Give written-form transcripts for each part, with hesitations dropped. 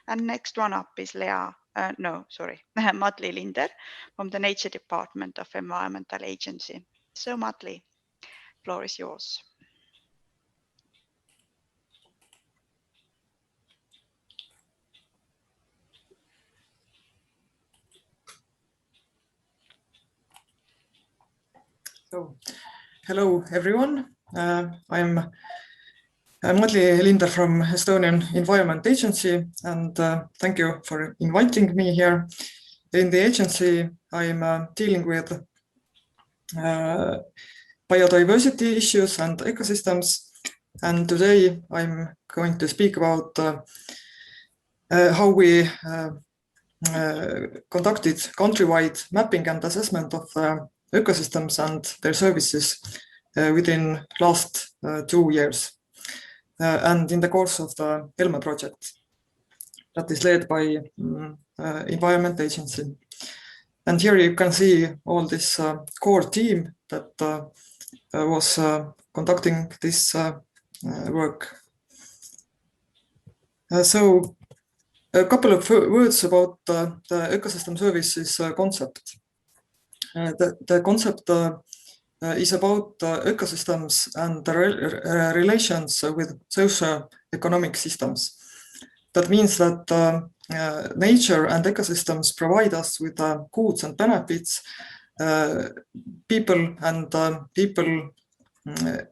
And next one up is Madli Linder from the Nature Department of Environmental Agency. So Madli, floor is yours. So, hello everyone. I'm Madli Linder from Estonian Environment Agency, and thank you for inviting me here. In the agency, I'm dealing with biodiversity issues and ecosystems, and today I'm going to speak about how we conducted countrywide mapping and assessment of ecosystems and their services within last 2 years, and in the course of the ELME project that is led by Environment Agency. And here you can see all this core team that was conducting this work. So a couple of words about the ecosystem services concept. The concept is about ecosystems and the relations with socio-economic systems. That means that nature and ecosystems provide us with goods and benefits. People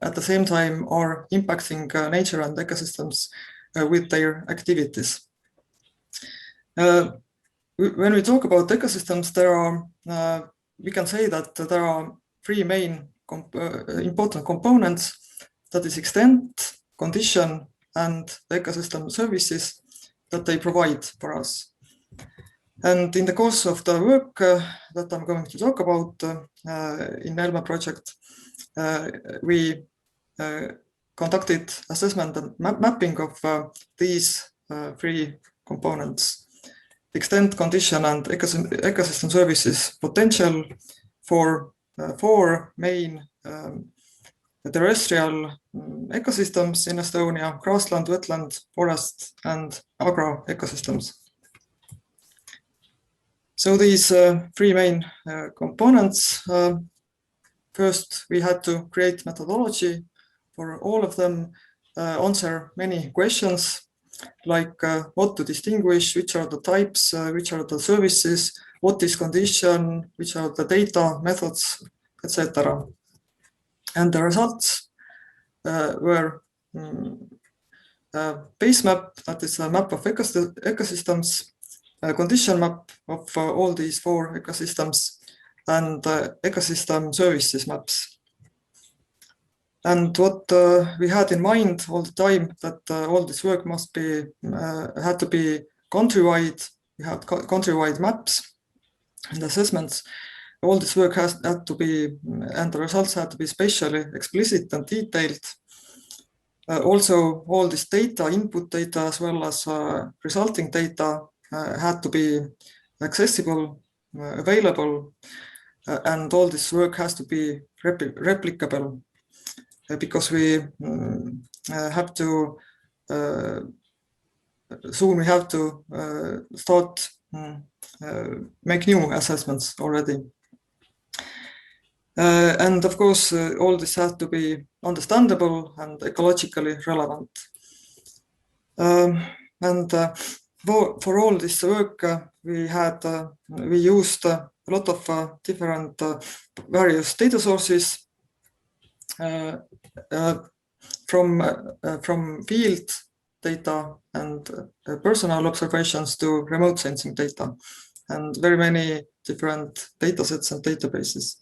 at the same time are impacting nature and ecosystems with their activities. When we talk about ecosystems, we can say that there are 3 main important components, that is extent, condition, and ecosystem services that they provide for us. And in the course of the work that I'm going to talk about in ELME project, we conducted assessment and mapping of these 3 components: extent, condition, and ecosystem services potential for 4 main terrestrial ecosystems in Estonia: grassland, wetland, forest, and agro ecosystems. So these 3 main components, first we had to create methodology for all of them, answer many questions like what to distinguish, which are the types, which are the services, what is condition, which are the data, methods, etc. And the results were base map, that is a map of ecosystems, a condition map of all these 4 ecosystems, and ecosystem services maps. And what we had in mind all the time, that all this work must be had to be countrywide. We had countrywide maps and assessments. All this work had to be, and the results had to be spatially explicit and detailed. Also, all this data, input data, as well as resulting data had to be accessible, available, and all this work has to be replicable, because we have to soon we have to start make new assessments already. And of course, all this has to be understandable and ecologically relevant. And for all this work, we used a lot of different various data sources, from field data and personal observations to remote sensing data, and very many different data sets and databases.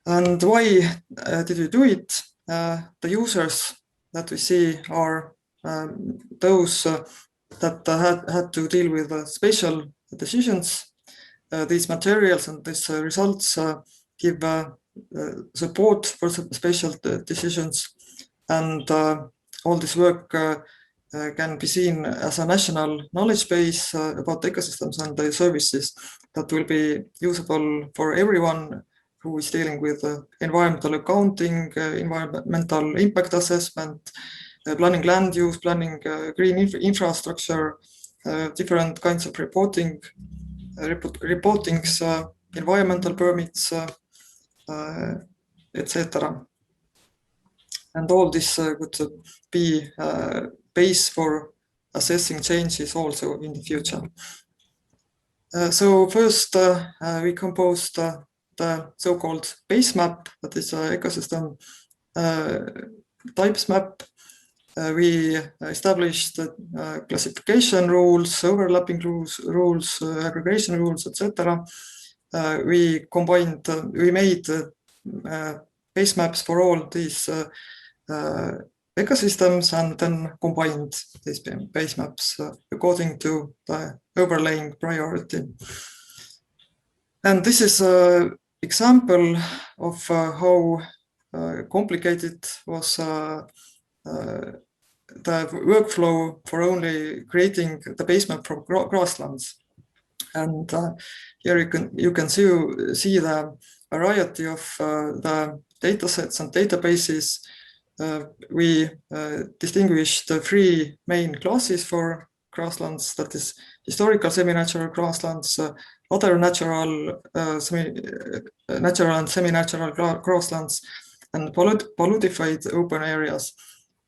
And why did we do it? The users that we see are those that had to deal with spatial decisions. These materials and these results give support for spatial decisions, and all this work can be seen as a national knowledge base about ecosystems and the services that will be usable for everyone who is dealing with environmental accounting, environmental impact assessment, planning land use, planning green infrastructure, different kinds of reportings, environmental permits, etc. And all this could be base for assessing changes also in the future. So first, we composed the so-called base map, that is ecosystem types map. We established the classification rules, overlapping rules, aggregation rules, etc. We combined, we made base maps for all these ecosystems and then combined these base maps according to the overlaying priority. And this is an example of how complicated was the workflow for only creating the base map from grasslands. And here you can see the variety of the datasets and databases. We distinguished the three main classes for grasslands, that is historical semi-natural grasslands, other natural and semi-natural grasslands, and polluted open areas.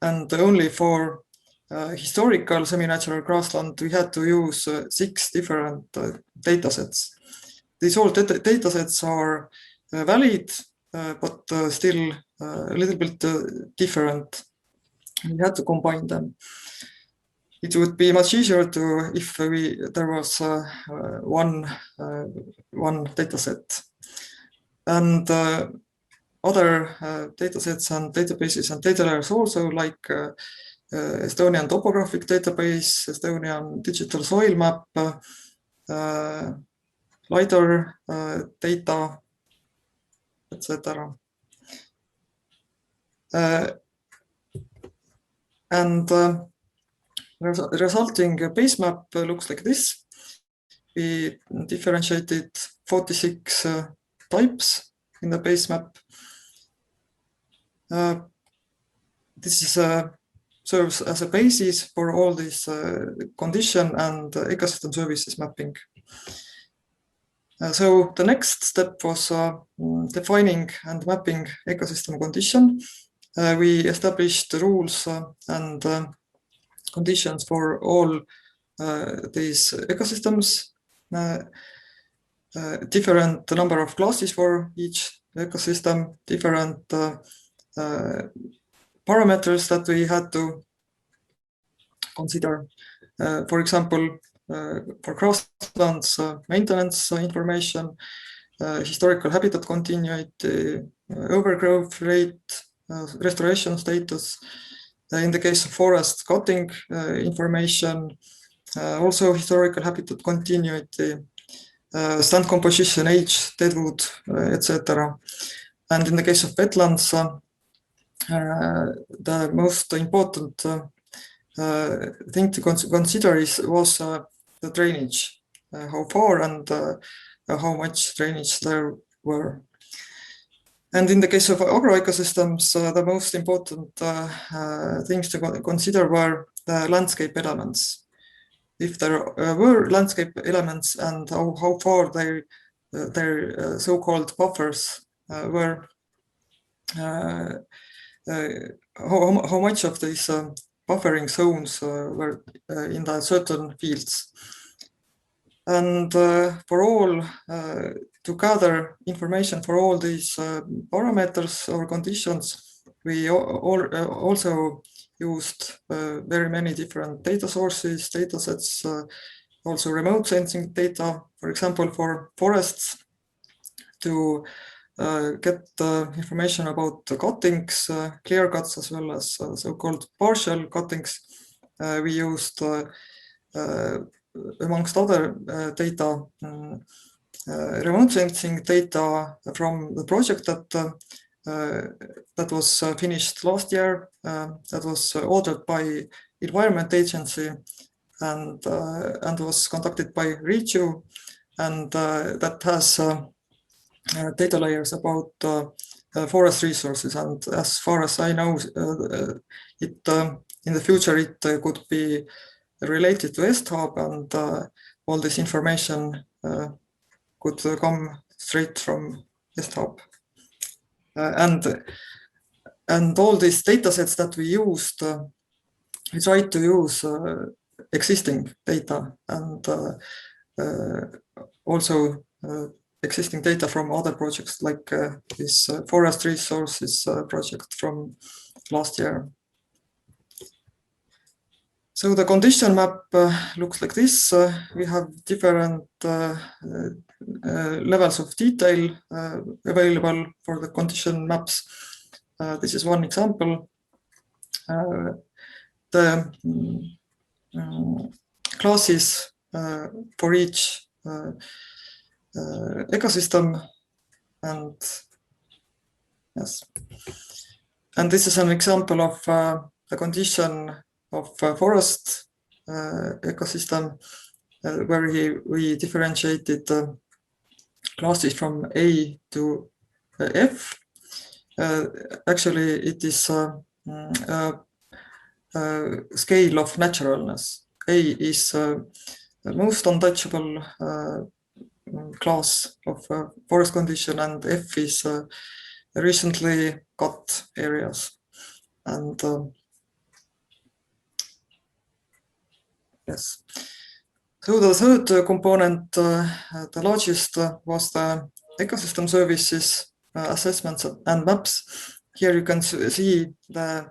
And only for historical semi-natural grassland, we had to use 6 different datasets. These all datasets are valid, but still a little bit different. We had to combine them. It would be much easier to if there was one dataset. And other datasets and databases and data layers also, like Estonian topographic database, Estonian digital soil map, Linder data, etc. And resulting base map looks like this. We differentiated 46 types in the base map. This is serves as a basis for all this condition and ecosystem services mapping. So the next step was defining and mapping ecosystem condition. We established rules and conditions for all these ecosystems, different number of classes for each ecosystem, different parameters that we had to consider. For example, for grasslands, maintenance information, historical habitat continuity, overgrowth rate, restoration status. In the case of forest, cutting information, also historical habitat continuity, stand composition, age, deadwood, etc. And in the case of wetlands, the most important thing to consider was the drainage, how far and how much drainage there were. And in the case of agroecosystems, the most important things to consider were the landscape elements. If there were landscape elements and how far their so-called buffers were, how much of these buffering zones were in the certain fields. And for all, to gather information for all these parameters or conditions, we also used very many different data sources, data sets, also remote sensing data, for example, for forests, to get information about the cuttings, clear cuts, as well as so-called partial cuttings. We used, amongst other data, remote sensing data from the project that was finished last year, that was ordered by Environment Agency and was conducted by REACH-EU, and that has data layers about forest resources. And as far as I know, it in the future it could be related to ESTHub, and all this information could come straight from ESTHub. And all these data sets that we used, we tried to use existing data and also existing data from other projects, like this forest resources project from last year. So the condition map looks like this. We have different levels of detail available for the condition maps. This is one example. The classes for each ecosystem, and yes, and this is an example of the condition of forest ecosystem, where we differentiated classes from A to F. Actually, it is a scale of naturalness. A is the most untouchable class of forest condition, and F is recently cut areas. And yes. So the third component, the largest, was the ecosystem services assessments and maps. Here you can see the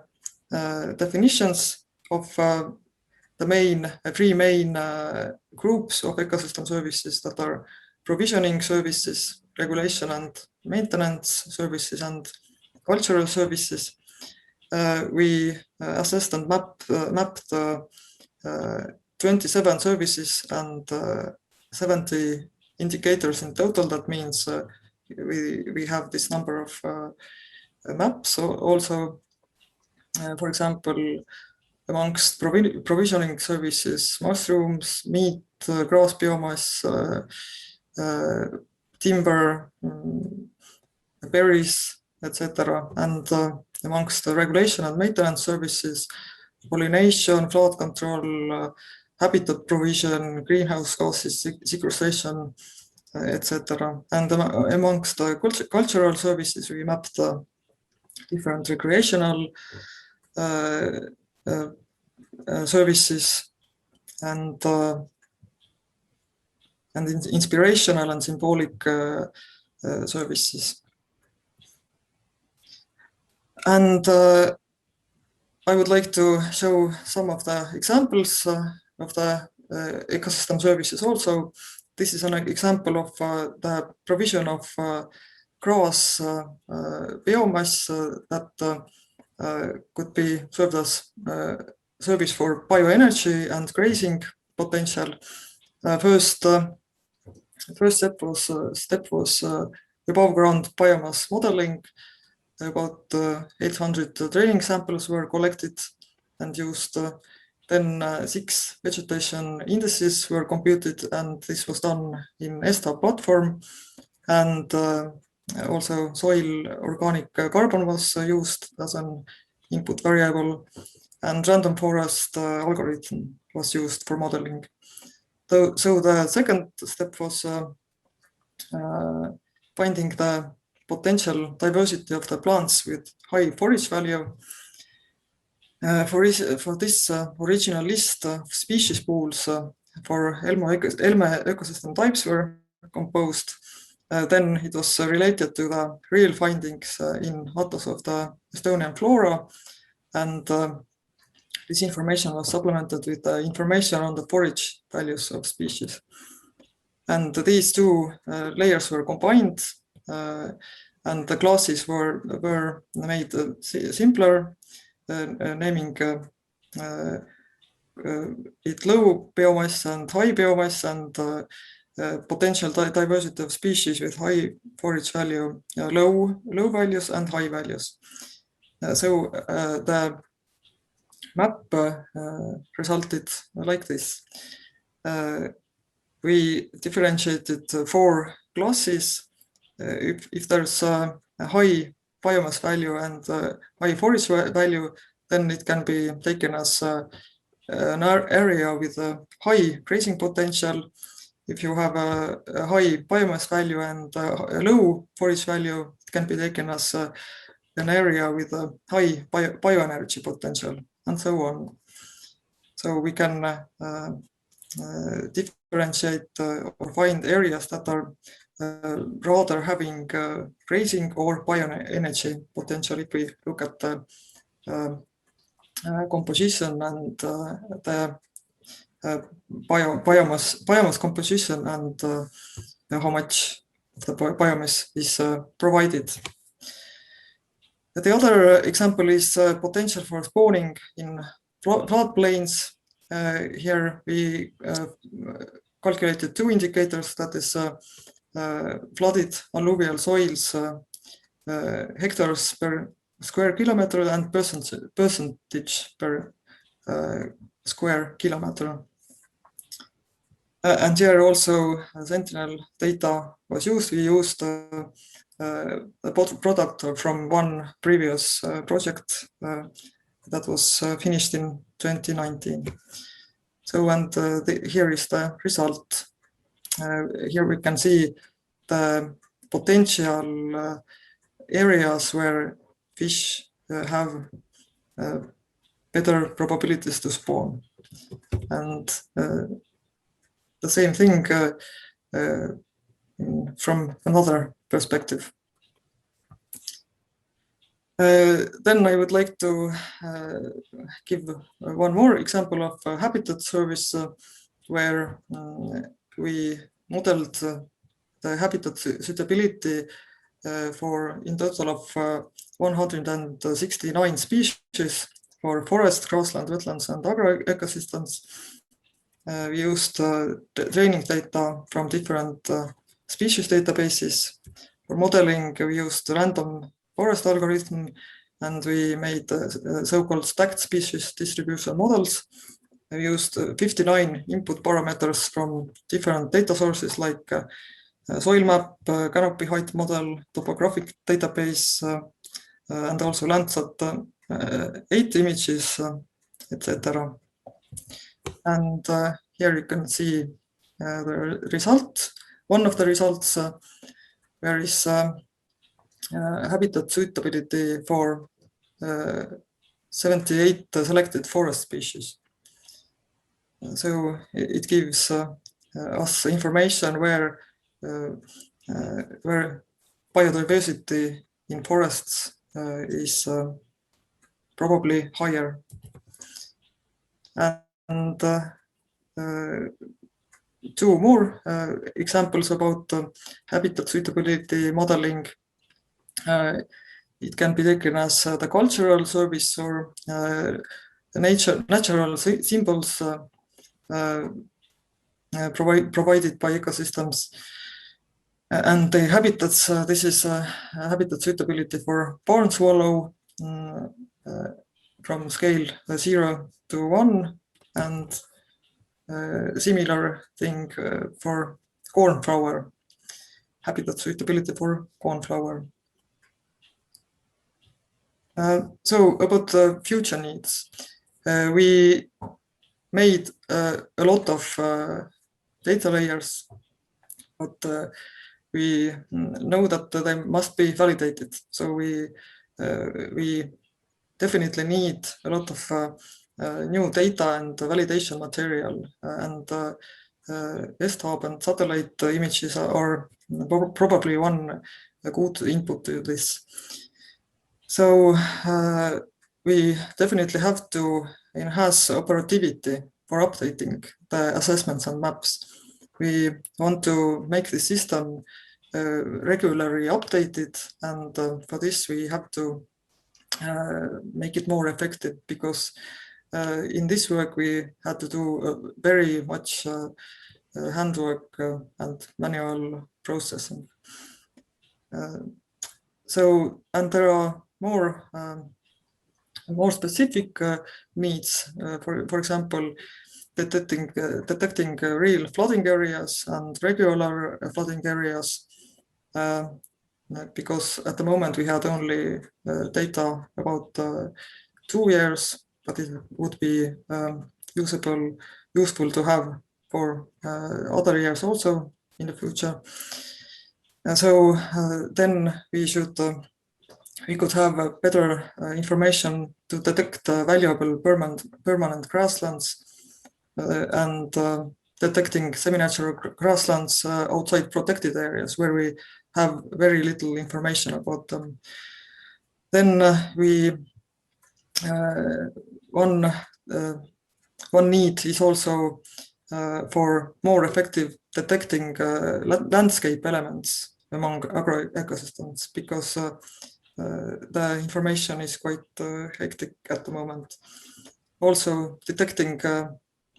definitions of the three main groups of ecosystem services that are provisioning services, regulation and maintenance services, and cultural services. We assessed and mapped 27 services and 70 indicators in total. That means we have this number of maps. So also, for example, amongst provisioning services, mushrooms, meat, grass biomass, timber, berries, etc. And amongst the regulation and maintenance services, pollination, flood control, habitat provision, greenhouse gases, sequestration, etc. And amongst the cultural services, we mapped different recreational services and inspirational and symbolic services. And I would like to show some of the examples of the ecosystem services also. This is an example of the provision of grass biomass that could be served as service for bioenergy and grazing potential. First step was above ground biomass modeling. About 800 training samples were collected and used. Then 6 vegetation indices were computed, and this was done in ESTHub platform. And also soil organic carbon was used as an input variable, and random forest algorithm was used for modeling. So the second step was finding the potential diversity of the plants with high forage value. For this original list of species pools for elm ecosystem types were composed. Then it was related to the real findings in atlas of the Estonian flora, and this information was supplemented with the information on the forage values of species. And these two layers were combined, and the classes were made simpler, naming it low biomass and high biomass, and potential diversity of species with high forage value, low values and high values. So the map resulted like this. We differentiated 4 classes. If there's a high biomass value and high forage value, then it can be taken as an area with a high grazing potential. If you have a high biomass value and a low forage value, it can be taken as an area with a high bioenergy potential, and so on. So we can differentiate or find areas that are rather having grazing or bioenergy potential if we look at the composition and the biomass composition and how much the biomass is provided. The other example is potential for spawning in floodplains. Here we calculated two indicators, that is flooded alluvial soils hectares per square kilometer and percentage per square kilometer. And here also Sentinel data was used. We used a product from one previous project that was finished in 2019. So, and here is the result. Here we can see the potential areas where fish have better probabilities to spawn. And the same thing from another perspective. Then I would like to give one more example of a habitat service where we modeled the habitat suitability for in total of 169 species for forest, grassland, wetlands, and agro-ecosystems. We used training data from different species databases. For modeling, we used random forest algorithm, and we made so-called stacked species distribution models. We used 59 input parameters from different data sources like soil map, canopy height model, topographic database, and also Landsat 8 images, etc. And here you can see the result. One of the results where is habitat suitability for 78 selected forest species. So it gives us information where biodiversity in forests is probably higher. And two more examples about habitat suitability modeling. It can be taken as the cultural service or natural symbols provided by ecosystems. And the habitats, this is habitat suitability for barn swallow from scale 0 to 1, and similar thing for cornflower, habitat suitability for cornflower. So about the future needs, we made a lot of data layers, but we know that they must be validated. So we definitely need a lot of new data and validation material, and ESTHub and satellite images are probably one good input to this. So we definitely have to enhance operativity for updating the assessments and maps. We want to make the system regularly updated, and for this we have to make it more effective, because in this work we had to do very much handwork and manual processing. So, and there are more specific needs, for example, detecting real flooding areas and regular flooding areas, because at the moment we had only data about 2 years, but it would be useful to have for other years also in the future. And so then we could have better information to detect valuable permanent grasslands and detecting semi-natural grasslands outside protected areas where we have very little information about them. Then one need is also for more effective detecting landscape elements among agro-ecosystems, because the information is quite hectic at the moment. Also detecting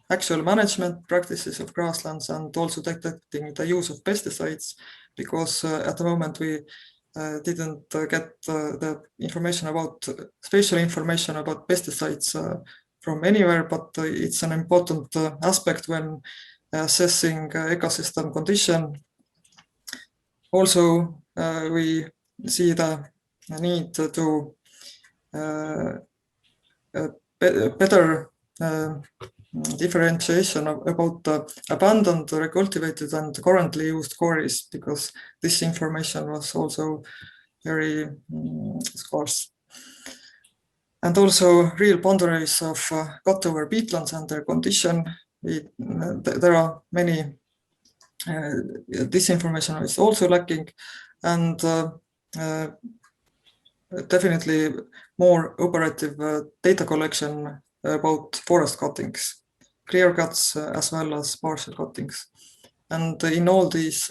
actual management practices of grasslands, and also detecting the use of pesticides, because at the moment we didn't get the information about spatial information about pesticides from anywhere, but it's an important aspect when assessing ecosystem condition. Also, we see the need to better differentiation about abandoned, recultivated, and currently used quarries, because this information was also very scarce. And also real boundaries of cutover peatlands and their condition. There are many, this information is also lacking, and definitely more operative data collection about forest cuttings, clear cuts as well as partial cuttings. And in all these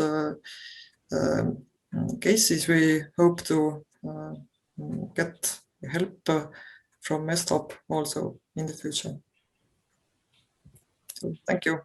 cases, we hope to get help from ESTHub also in the future. So thank you.